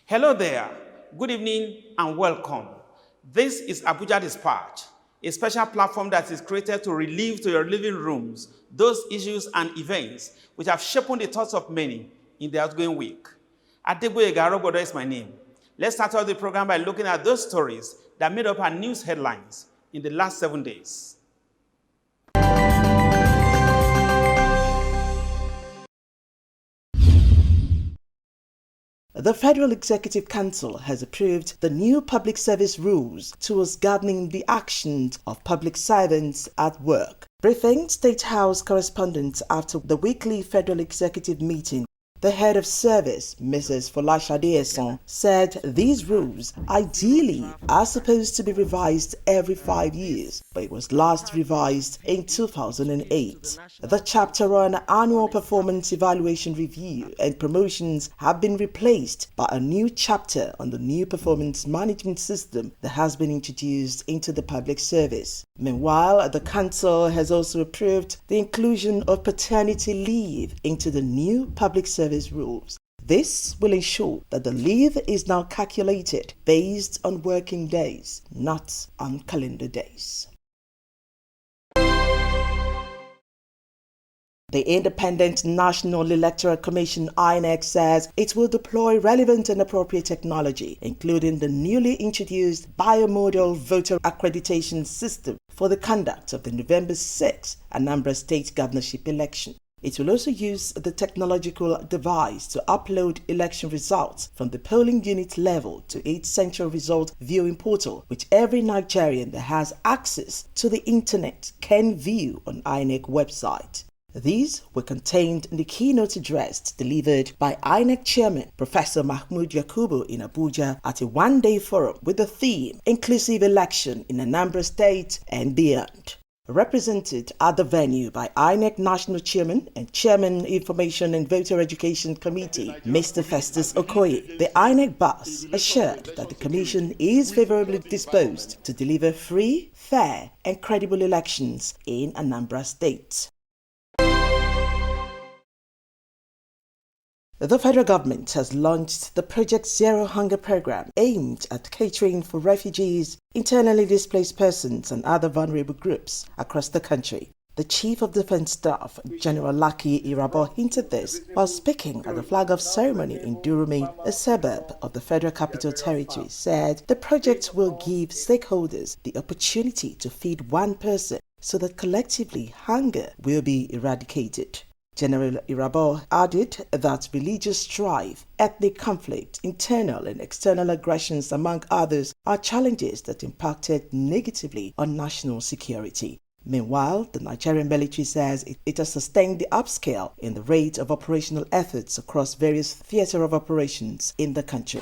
Hello there, good evening and welcome. This is Abuja Dispatch, a special platform that is created to relieve to your living rooms those issues and events which have shaped the thoughts of many in the outgoing week. Adegboyega Arogodo is my name. Let's start out the program by looking at those stories that made up our news headlines in the last 7 days. The Federal Executive Council has approved the new public service rules towards governing the actions of public servants at work. Briefing State House correspondents after the weekly Federal Executive meeting, the head of service, Mrs. Folashade Eson, said these rules ideally are supposed to be revised every 5 years, but it was last revised in 2008. The chapter on annual performance evaluation review and promotions have been replaced by a new chapter on the new performance management system that has been introduced into the public service. Meanwhile, the Council has also approved the inclusion of paternity leave into the new public service rules. This will ensure that the leave is now calculated based on working days, not on calendar days. The Independent National Electoral Commission (INEC) says it will deploy relevant and appropriate technology, including the newly introduced biomodal voter accreditation system for the conduct of the November 6 Anambra State governorship election. It will also use the technological device to upload election results from the polling unit level to its central result viewing portal, which every Nigerian that has access to the internet can view on INEC website. These were contained in the keynote address delivered by INEC Chairman Professor Mahmood Yakubu in Abuja at a one-day forum with the theme Inclusive Election in Anambra State and Beyond. Represented at the venue by INEC National Chairman and Chairman Information and Voter Education Committee, Mr. Festus Okoye, the INEC boss assured that the Commission is favorably disposed to deliver free, fair and credible elections in Anambra State. The federal government has launched the Project Zero Hunger program aimed at catering for refugees, internally displaced persons and other vulnerable groups across the country. The Chief of Defense Staff, General Laki Irabo, hinted this while speaking at the flag-off ceremony in Durumi, a suburb of the Federal Capital Territory, said the project will give stakeholders the opportunity to feed one person so that collectively hunger will be eradicated. General Irabo added that religious strife, ethnic conflict, internal and external aggressions, among others, are challenges that impacted negatively on national security. Meanwhile, the Nigerian military says it has sustained the upscale in the rate of operational efforts across various theatres of operations in the country.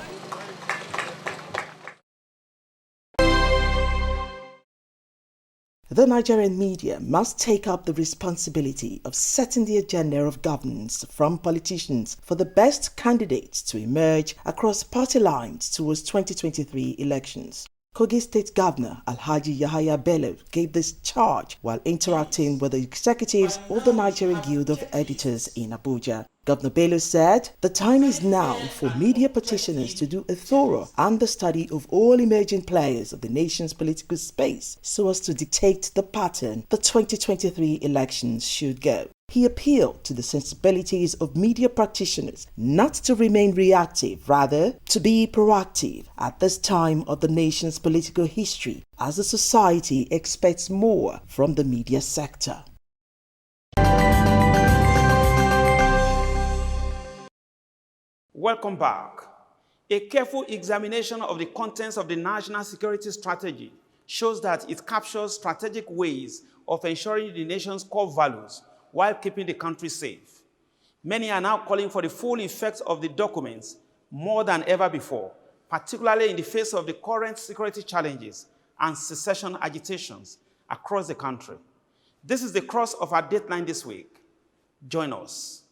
The Nigerian media must take up the responsibility of setting the agenda of governance from politicians for the best candidates to emerge across party lines towards 2023 elections. Kogi State Governor Alhaji Yahaya Bello gave this charge while interacting with the executives of the Nigerian Guild of Editors in Abuja. Governor Bello said the time is now for media practitioners to do a thorough understudy of all emerging players of the nation's political space so as to dictate the pattern the 2023 elections should go. He appealed to the sensibilities of media practitioners not to remain reactive, rather to be proactive at this time of the nation's political history as the society expects more from the media sector. Welcome back. A careful examination of the contents of the National Security Strategy shows that it captures strategic ways of ensuring the nation's core values while keeping the country safe. Many are now calling for the full effect of the documents more than ever before, particularly in the face of the current security challenges and secession agitations across the country. This is the cross of our dateline this week. Join us.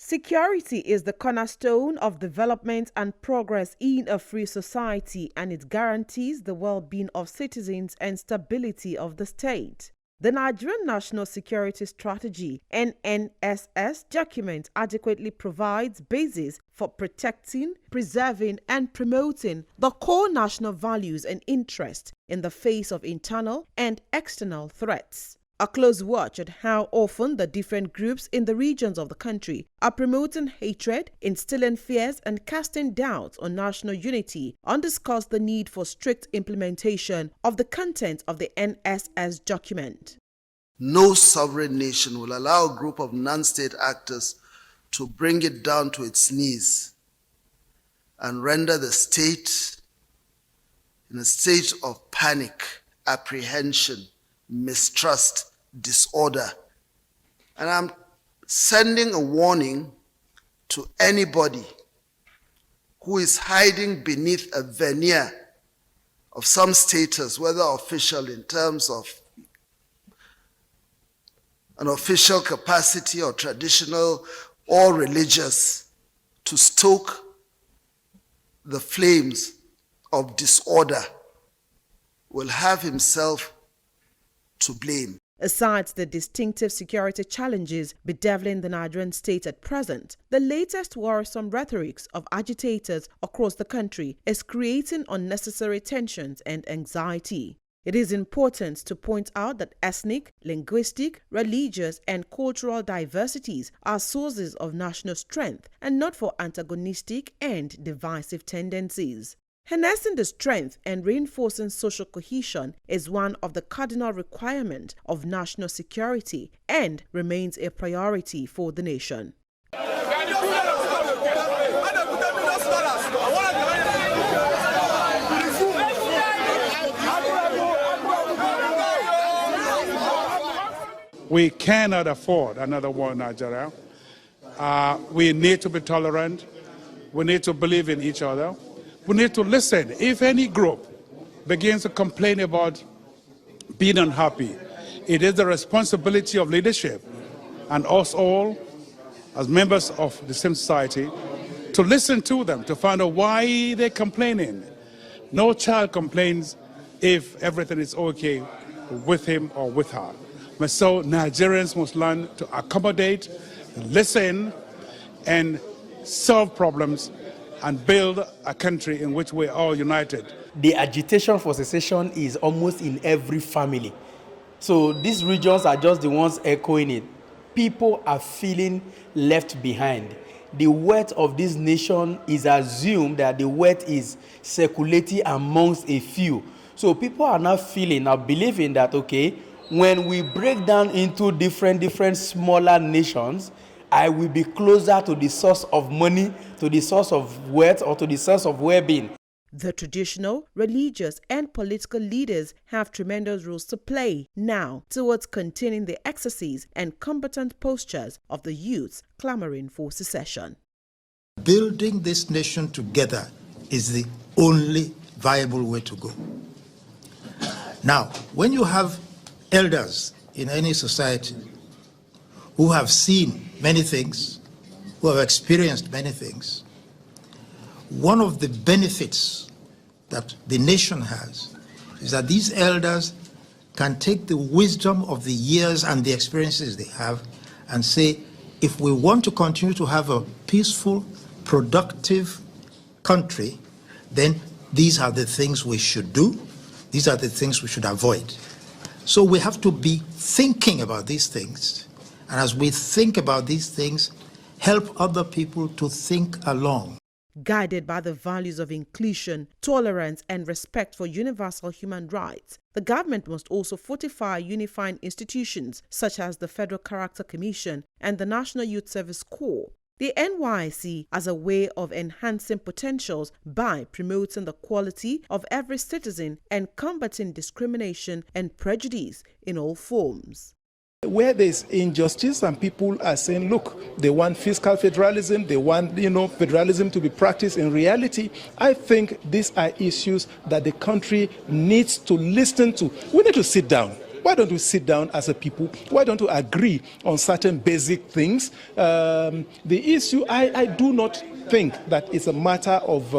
Security is the cornerstone of development and progress in a free society, and it guarantees the well-being of citizens and stability of the state. The Nigerian National Security Strategy (NNSS) document adequately provides basis for protecting, preserving, and promoting the core national values and interests in the face of internal and external threats. A close watch at how often the different groups in the regions of the country are promoting hatred, instilling fears, and casting doubts on national unity underscores the need for strict implementation of the content of the NSS document. No sovereign nation will allow a group of non-state actors to bring it down to its knees and render the state in a state of panic, apprehension, mistrust, disorder. And I'm sending a warning to anybody who is hiding beneath a veneer of some status, whether official in terms of an official capacity or traditional or religious, to stoke the flames of disorder, will have himself to blame. Aside the distinctive security challenges bedeviling the Nigerian state at present, the latest worrisome rhetorics of agitators across the country is creating unnecessary tensions and anxiety. It is important to point out that ethnic, linguistic, religious, and cultural diversities are sources of national strength and not for antagonistic and divisive tendencies. Harnessing the strength and reinforcing social cohesion is one of the cardinal requirements of national security and remains a priority for the nation. We cannot afford another war in Nigeria. We need to be tolerant. We need to believe in each other. We need to listen. If any group begins to complain about being unhappy, it is the responsibility of leadership and us all, as members of the same society, to listen to them, to find out why they're complaining. No child complains if everything is okay with him or with her. So Nigerians must learn to accommodate, listen, and solve problems and build a country in which we're all united. The agitation for secession is almost in every family. So these regions are just the ones echoing it. People are feeling left behind. The wealth of this nation is assumed that the wealth is circulating amongst a few. So people are now believing that, okay, when we break down into different smaller nations, I will be closer to the source of money, to the source of wealth, or to the source of well-being. The traditional, religious, and political leaders have tremendous roles to play now towards containing the excesses and combatant postures of the youths clamoring for secession. Building this nation together is the only viable way to go. Now, when you have elders in any society who have seen many things, who have experienced many things, one of the benefits that the nation has is that these elders can take the wisdom of the years and the experiences they have and say, if we want to continue to have a peaceful, productive country, then these are the things we should do, these are the things we should avoid. So we have to be thinking about these things, and as we think about these things, help other people to think along. Guided by the values of inclusion, tolerance, and respect for universal human rights, the government must also fortify unifying institutions such as the Federal Character Commission and the National Youth Service Corps. The NYSC as a way of enhancing potentials by promoting the quality of every citizen and combating discrimination and prejudice in all forms. Where there's injustice and people are saying, look, they want fiscal federalism, they want, federalism to be practiced in reality, I think these are issues that the country needs to listen to. We need to sit down. Why don't we sit down as a people? Why don't we agree on certain basic things? The issue, I do not think that it's a matter of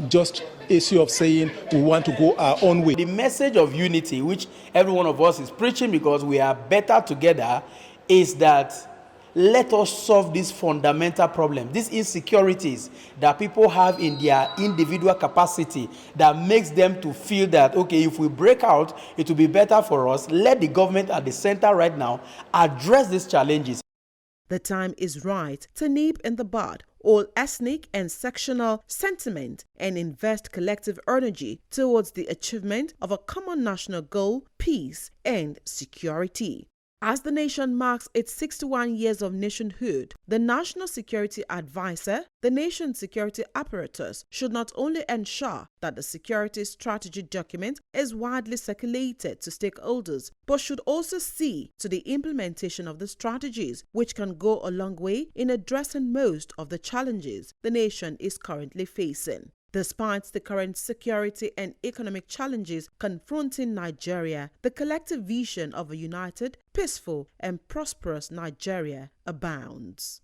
just issue of saying we want to go our own way. The message of unity, which every one of us is preaching because we are better together, is that let us solve this fundamental problem, these insecurities that people have in their individual capacity that makes them to feel that, okay, if we break out, it will be better for us. Let the government at the center right now address these challenges. The time is right to nip in the bud all ethnic and sectional sentiment and invest collective energy towards the achievement of a common national goal, peace and security. As the nation marks its 61 years of nationhood, the National Security Advisor, the nation's security apparatus, should not only ensure that the security strategy document is widely circulated to stakeholders, but should also see to the implementation of the strategies, which can go a long way in addressing most of the challenges the nation is currently facing. Despite the current security and economic challenges confronting Nigeria, the collective vision of a united, peaceful, and prosperous Nigeria abounds.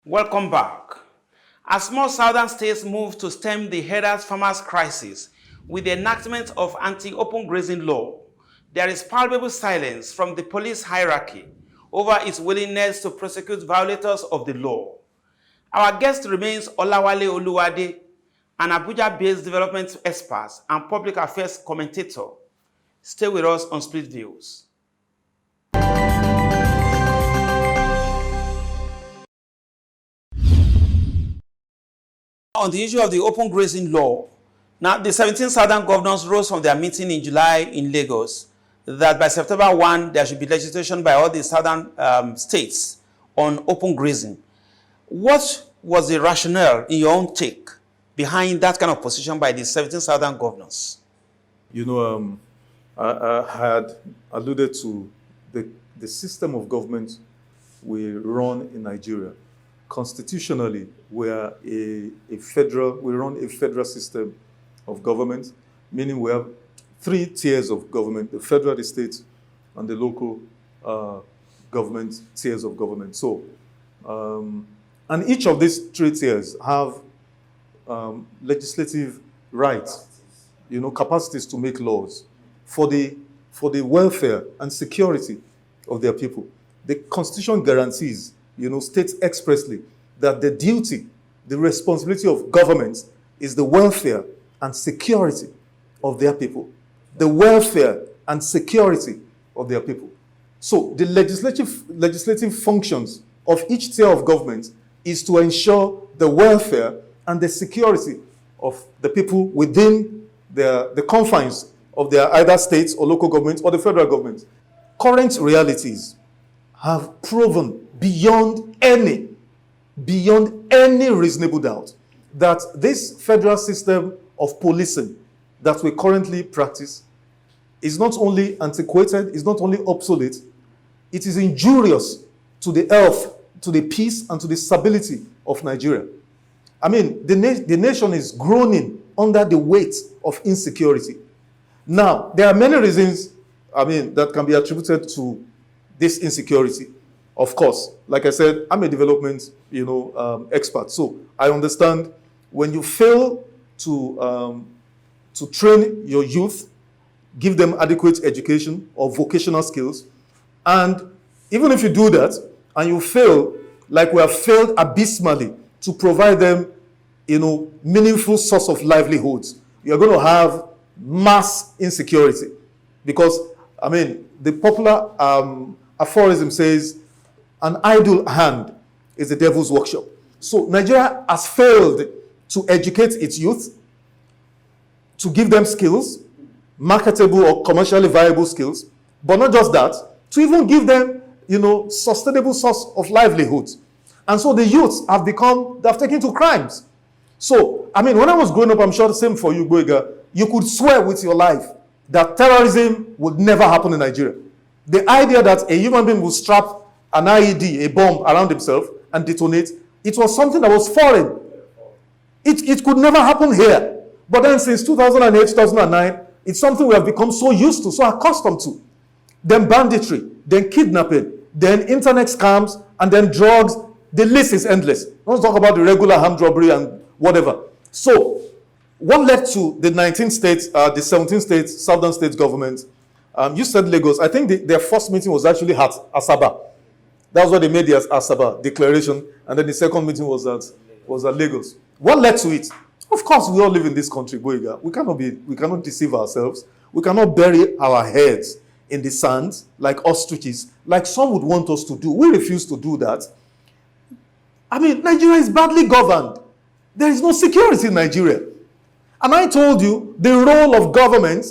Welcome back. As more southern states move to stem the herders-farmers crisis with the enactment of anti-open grazing law, there is palpable silence from the police hierarchy over its willingness to prosecute violators of the law. Our guest remains Olawale Oluwade, an Abuja-based development expert and public affairs commentator. Stay with us on Split Views. On the issue of the open grazing law, now the 17 southern governors rose from their meeting in July in Lagos that by September 1, there should be legislation by all the southern states on open grazing. What was the rationale, in your own take, behind that kind of position by the 17 southern governors? You know, I had alluded to the system of government we run in Nigeria. Constitutionally, we are we run a federal system of government, meaning we have 3 tiers of government: the federal, the state, and the local government tiers of government. So, and each of these 3 tiers have legislative rights, you know, capacities to make laws for the welfare and security of their people. The Constitution guarantees, you know, states expressly that the duty, the responsibility of government is the welfare and security of their people. The welfare and security of their people. So the legislative functions of each tier of government is to ensure the welfare and the security of the people within the confines of their either states or local governments or the federal government. Current realities have proven beyond any reasonable doubt that this federal system of policing that we currently practice is not only antiquated, is not only obsolete, it is injurious to the health, to the peace, and to the stability of Nigeria. I mean, the nation is groaning under the weight of insecurity. Now, there are many reasons, I mean, that can be attributed to this insecurity. Of course, like I said, I'm a development, expert. So I understand when you fail to train your youth, give them adequate education or vocational skills, and even if you do that and you fail, like we have failed abysmally to provide them, meaningful source of livelihoods, you're going to have mass insecurity. Because, I mean, the popular aphorism says, an idle hand is the devil's workshop. So Nigeria has failed to educate its youth, to give them skills, marketable or commercially viable skills, but not just that, to even give them, sustainable source of livelihoods. And so the youths have taken to crimes. So, I mean, when I was growing up, I'm sure the same for you, Boyga, you could swear with your life that terrorism would never happen in Nigeria. The idea that a human being would strap an IED, a bomb, around himself and detonate, it was something that was foreign. It could never happen here. But then since 2008, 2009, it's something we have become so used to, so accustomed to. Then banditry, then kidnapping, then internet scams, and then drugs. The list is endless. Let's talk about the regular armed robbery and whatever. So, what led to the 19 states, the 17 states, southern states government? You said Lagos. I think their first meeting was actually at Asaba. That's why they made the Asaba declaration, and then the second meeting was at Lagos. What led to it? Of course, we all live in this country, Boyga. We cannot deceive ourselves. We cannot bury our heads in the sand like ostriches, like some would want us to do. We refuse to do that. I mean, Nigeria is badly governed. There is no security in Nigeria. And I told you, the role of government,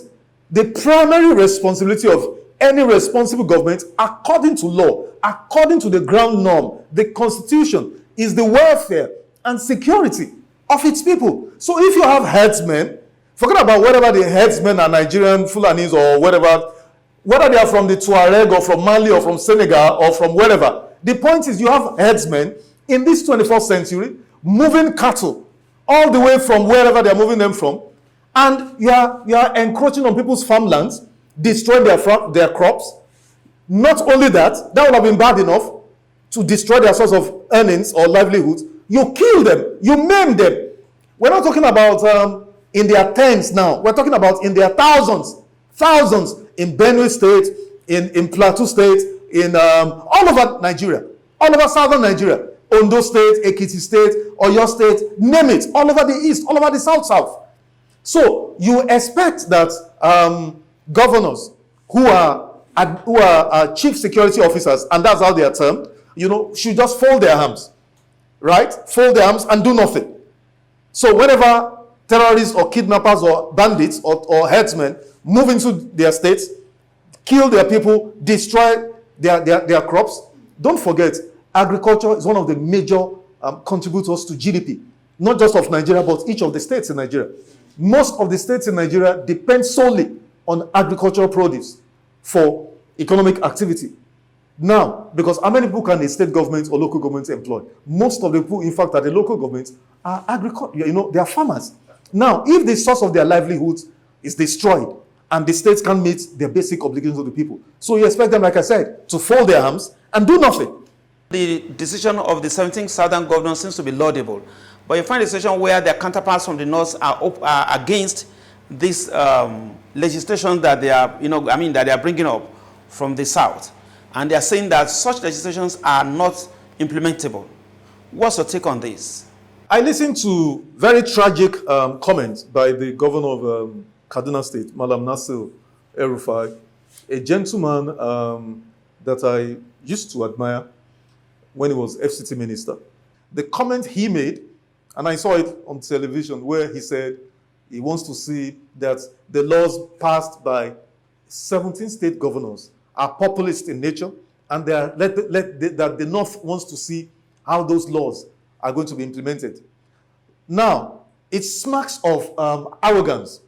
the primary responsibility of any responsible government, according to law, according to the ground norm, the constitution, is the welfare and security of its people. So if you have headsmen, forget about whether the headsmen are Nigerian, Fulanis, or whatever, whether they are from the Tuareg or from Mali or from Senegal or from wherever. The point is you have headsmen in this 21st century moving cattle all the way from wherever they are moving them from, and you are encroaching on people's farmlands, destroying their crops. Not only that, that would have been bad enough to destroy their source of earnings or livelihoods. You kill them, you maim them. We're not talking about in their tens now. We're talking about in their thousands in Benue State, in Plateau State, in all over Nigeria, all over southern Nigeria, Ondo State, Ekiti State, Oyo State, name it, all over the east, all over the south. So you expect that governors who are chief security officers, and that's how they are termed, should just fold their arms, right? Fold their arms and do nothing. So whenever terrorists or kidnappers or bandits or headsmen move into their states, kill their people, destroy their crops, don't forget, agriculture is one of the major contributors to GDP, not just of Nigeria, but each of the states in Nigeria. Most of the states in Nigeria depend solely on agricultural produce for economic activity. Now, because how many people can a state government or local government employ? Most of the people, in fact, at the local government are they are farmers. Now, if the source of their livelihood is destroyed and the states can't meet their basic obligations of the people, so you expect them, like I said, to fold their arms and do nothing. The decision of the 17 southern governors seems to be laudable, but you find a situation where their counterparts from the north are against this legislation that they are, that they are bringing up from the south, and they are saying that such legislations are not implementable. What's your take on this? I listened to very tragic comments by the governor of Kaduna State, Malam Nasir El-Rufai, a gentleman that I used to admire when he was FCT minister. The comment he made, and I saw it on television, where he said he wants to see that the laws passed by 17 state governors are populist in nature, and that the North wants to see how those laws are going to be implemented. Now, it smacks of arrogance,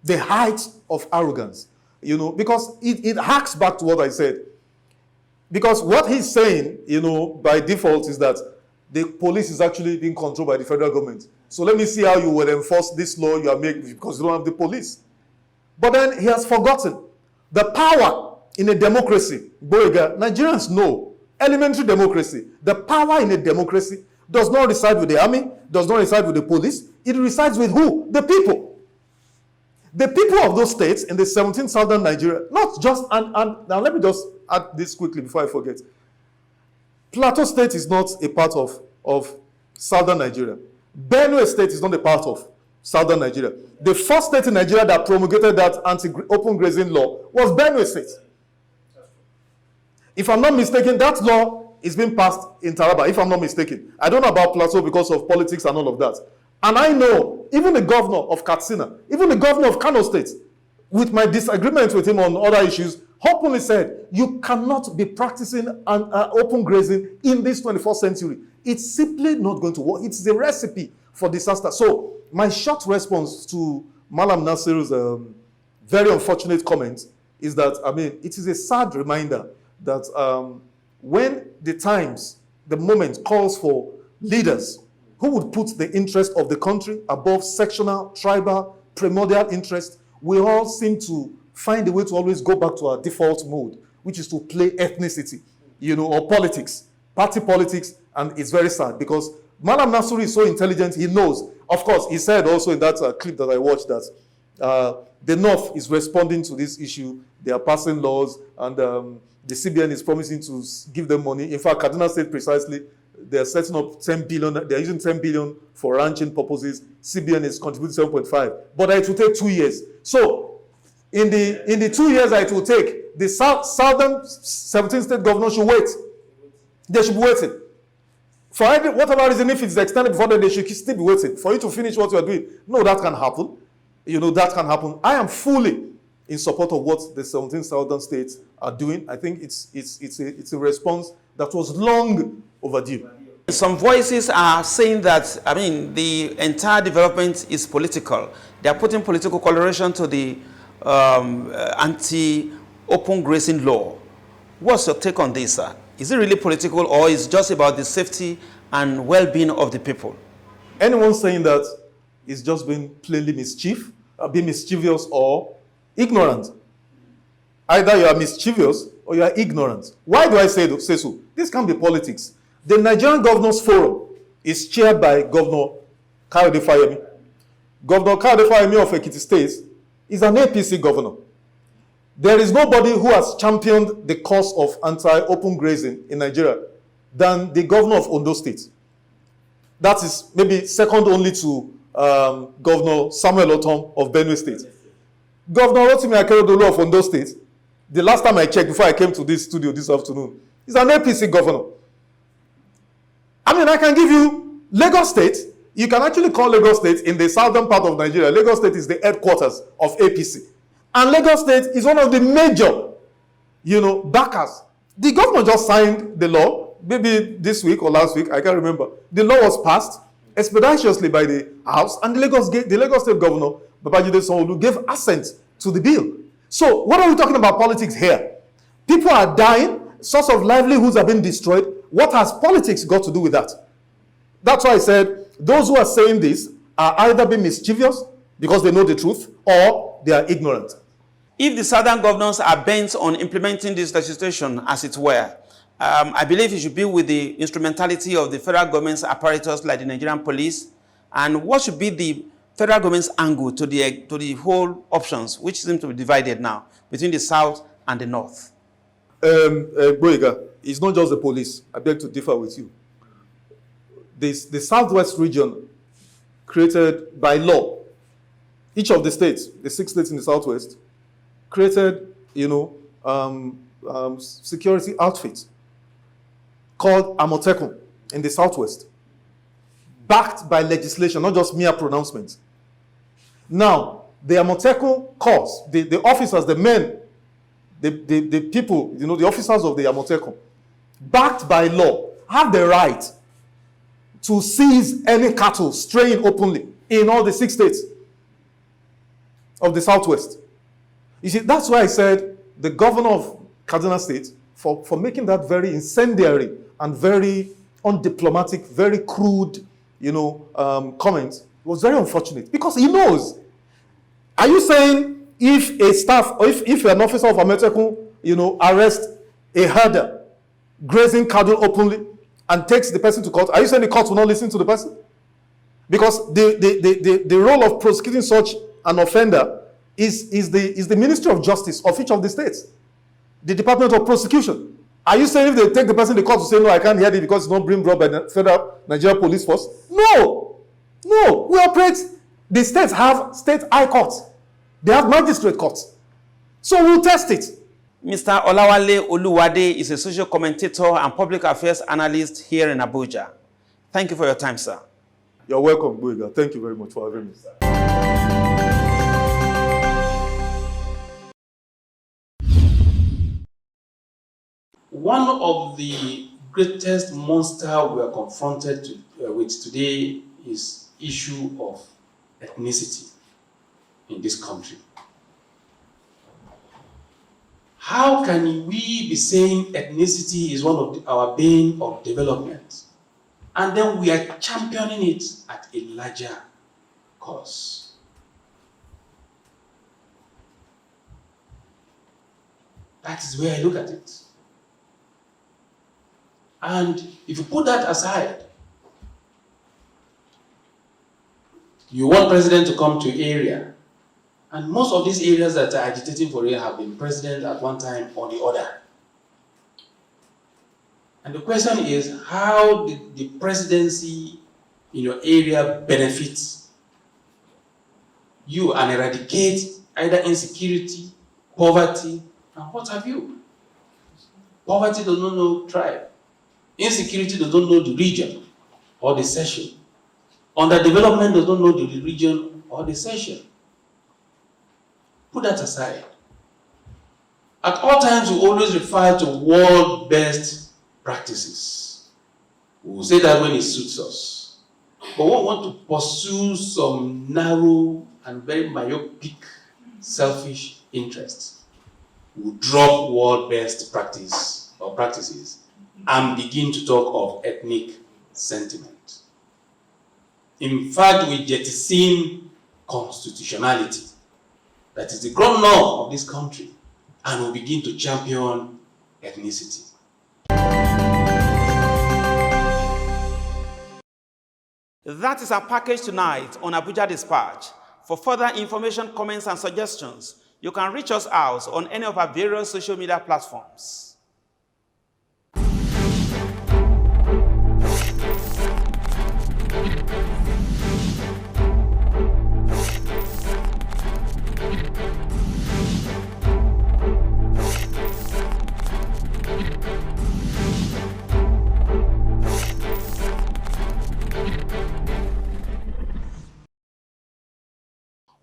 the height of arrogance, because it harks back to what I said. Because what he's saying, by default is that the police is actually being controlled by the federal government. So let me see how you will enforce this law you are making because you don't have the police. But then he has forgotten the power in a democracy. Boyga, Nigerians know elementary democracy. The power in a democracy does not reside with the army, does not reside with the police. It resides with who? The people. The people of those states in the 17 southern Nigeria, not just, and now let me just add this quickly before I forget. Plateau State is not a part of southern Nigeria. Benue State is not a part of southern Nigeria. The first state in Nigeria that promulgated that anti-open grazing law was Benue State. If I'm not mistaken, that law is being passed in Taraba, if I'm not mistaken. I don't know about Plateau because of politics and all of that. And I know even the governor of Katsina, even the governor of Kano State, with my disagreement with him on other issues, openly said, you cannot be practicing open grazing in this 21st century. It's simply not going to work. It's the recipe for disaster. So my short response to Malam Nasir's very unfortunate comment is that, it is a sad reminder that when the moment calls for leaders who would put the interest of the country above sectional, tribal, primordial interest, we all seem to find a way to always go back to our default mode, which is to play ethnicity, or politics, party politics, And it's very sad because Malam Nasuri is so intelligent, he knows. Of course, he said also in that clip that I watched that the North is responding to this issue. They are passing laws, and the CBN is promising to give them money. In fact, Kaduna State precisely, they're setting up 10 billion. They're using 10 billion for ranching purposes. CBN is contributing 7.5, but it will take 2 years. So, in the 2 years that it will take, the southern 17 state governors should wait. They should be waiting. For whatever reason, if it's extended before then, they should still be waiting for you to finish what you are doing. No, that can happen. You know, that can happen. I am fully in support of what the 17 southern states are doing. I think it's a response that was long overdue. Some voices are saying that, I mean, the entire development is political. They are putting political coloration to the anti-open grazing law. What's your take on this, sir? Is it really political, or is it just about the safety and well-being of the people? Anyone saying that is just being plainly being mischievous or ignorant. Either you are mischievous or you are ignorant. Why do I say so? This can't be politics. The Nigerian Governors Forum is chaired by Governor Kayode Fayemi. Governor Kayode Fayemi of Ekiti State is an APC governor. There is nobody who has championed the cause of anti-open grazing in Nigeria than the governor of Ondo State. That is maybe second only to Governor Samuel Otom of Benue State. Governor Rotimi Akeredolu of Ondo State, the last time I checked before I came to this studio this afternoon, is an APC governor. I mean, I can give you Lagos State. You can actually call Lagos State in the southern part of Nigeria. Lagos State is the headquarters of APC. And Lagos State is one of the major, backers. The governor just signed the law, maybe this week or last week, I can't remember. The law was passed expeditiously by the House, and the Lagos State governor, Babajide Sanwo-Olu, gave assent to the bill. So, what are we talking about politics here? People are dying, source of livelihoods are being destroyed. What has politics got to do with that? That's why I said, those who are saying this are either being mischievous because they know the truth, or they are ignorant. If the southern governors are bent on implementing this legislation, as it were, I believe it should be with the instrumentality of the federal government's apparatus like the Nigerian police. And what should be the federal government's angle to the whole options, which seem to be divided now between the south and the north? Boyega, it's not just the police. I beg to differ with you. The southwest region created by law, each of the states, the 6 states in the southwest, created, security outfits called Amotekun in the southwest, backed by legislation, not just mere pronouncements. Now, the Amotekun corps, the officers, the men, the people, the officers of the Amotekun, backed by law, have the right to seize any cattle straying openly in all the 6 states of the southwest. You see, that's why I said the governor of Kaduna State, for making that very incendiary and very undiplomatic, very crude, comment, was very unfortunate, because he knows. Are you saying if a staff, or if an officer of Amotekun, arrests a herder grazing cattle openly and takes the person to court, are you saying the court will not listen to the person? Because the role of prosecuting such an offender is the Ministry of Justice of each of the states, the Department of Prosecution. Are you saying if they take the person to court to say, no, I can't hear it because it's not being brought by the Federal Nigeria Police Force? No. We operate, the states have state high courts. They have magistrate courts. So we'll test it. Mr. Olawale Oluwade is a social commentator and public affairs analyst here in Abuja. Thank you for your time, sir. You're welcome, Boyega. Thank you very much for having me. One of the greatest monsters we are confronted with today is issue of ethnicity in this country. How can we be saying ethnicity is one of our bane of development, and then we are championing it at a larger cost? That is where I look at it. And if you put that aside, you want president to come to area, and most of these areas that are agitating for it have been president at one time or the other. And the question is, how did the presidency in your area benefit you and eradicate either insecurity, poverty, and what have you? Poverty does not know tribe. Insecurity does not know the region or the session. Underdevelopment does not know the region or the session. Put that aside. At all times, we always refer to world best practices. We will say that when it suits us. But we want to pursue some narrow and very myopic, selfish interests. We will drop world best practice or practices and begin to talk of ethnic sentiment. In fact, we jettison constitutionality, that is the ground norm of this country, and we begin to champion ethnicity. That is our package tonight on Abuja Dispatch. For further information, comments, and suggestions, you can reach us out on any of our various social media platforms.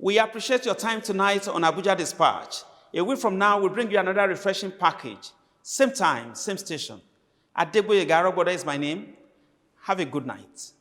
We appreciate your time tonight on Abuja Dispatch. A week from now, we'll bring you another refreshing package. Same time, same station. Adeboye Garoboda is my name. Have a good night.